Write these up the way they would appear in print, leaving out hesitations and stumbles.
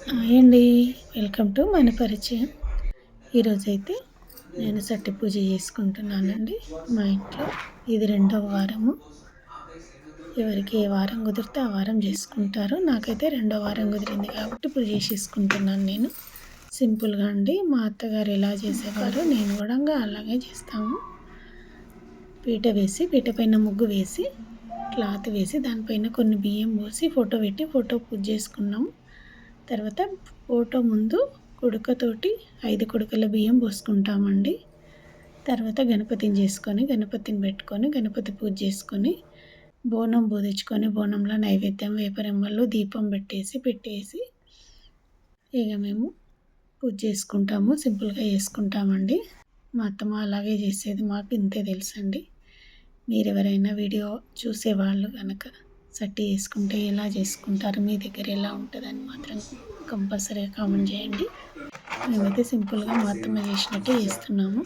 Hi అండి. Welcome to మన పరిచయం. ఈరోజైతే నేను సట్టి పూజ చేసుకుంటున్నానండి మా ఇంట్లో. ఇది రెండవ వారము. ఎవరికి ఏ వారం కుదిరితే ఆ వారం చేసుకుంటారు. నాకైతే రెండో వారం కుదిరింది కాబట్టి ఇప్పుడు చేసేసుకుంటున్నాను నేను. సింపుల్‌గా అండి. మా అత్తగారు ఎలా చేసేవారో నేను కూడా అలాగే చేస్తాము. పీట పైన ముగ్గు వేసి, క్లాత్ వేసి దానిపైన కొన్ని బియ్యం పోసి ఫోటో పెట్టి ఫోటో పూజ చేసుకున్నాము. తర్వాత ఫోటో ముందు కుడుకతోటి 5 కుడకల బియ్యం పోసుకుంటామండి. తర్వాత గణపతిని పెట్టుకొని గణపతి పూజ చేసుకొని, బోనం పూదించుకొని బోనంలో నైవేద్యం వేపరెమ్మలు దీపం పెట్టేసి ఇక మేము పూజ చేసుకుంటాము. సింపుల్‌గా చేసుకుంటామండి. మా అత్తమ్మ అలాగే చేసేది. మాకు ఇంతే తెలుసండి. మీరెవరైనా వీడియో చూసేవాళ్ళు గనక సట్టి చేసుకుంటే ఎలా చేసుకుంటారు? మీ దగ్గర ఎలా ఉంటదని మాత్రం కంపల్సరీగా కామెంట్ చేయండి. మేమైతే సింపుల్‌గా మా అత్తమ్మ చేసినట్టే చేస్తున్నాము.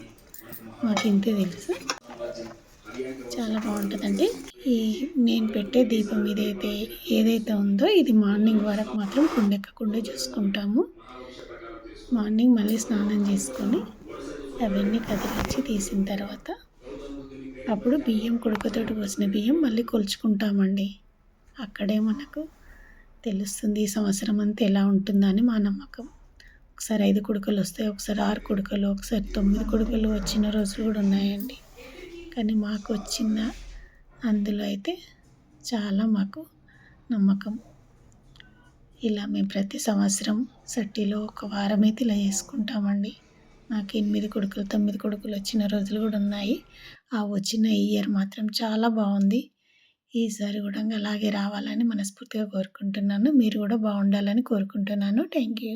మాకు ఇంతే తెలుసు. చాలా బాగుంటుందండి. ఈ నేను పెట్టే దీపం ఏదైతే ఉందో ఇది మార్నింగ్ వరకు మాత్రం కుండెక్కకుండా చూసుకుంటాము. మార్నింగ్ మళ్ళీ స్నానం చేసుకొని అవన్నీ కదిలించి తీసిన తర్వాత అప్పుడు బియ్యం కుడుకతోటి పోసిన బియ్యం మళ్ళీ కొలుచుకుంటామండి. అక్కడే మనకు తెలుస్తుంది ఈ సంవత్సరం అంతా ఎలా ఉంటుందని మా నమ్మకం. ఒకసారి 5 కుడకలు వస్తాయి, ఒకసారి 6 కుడకలు, ఒకసారి 9 కుడకలు వచ్చిన రోజులు కూడా ఉన్నాయండి. కానీ మాకు వచ్చిన అందులో అయితే చాలా మాకు నమ్మకం. ఇలా మేము ప్రతి సంవత్సరం సట్టిలో ఒక వారం అయితే ఇలా చేసుకుంటామండి. నాకు 8 కుడకలు 9 కుడకలు వచ్చిన రోజులు కూడా ఉన్నాయి. ఆ వచ్చిన ఇయర్ మాత్రం చాలా బాగుంది. ఈసారి కూడా అలాగే రావాలని మనస్ఫూర్తిగా కోరుకుంటున్నాను. మీరు కూడా బాగుండాలని కోరుకుంటున్నాను. Thank you.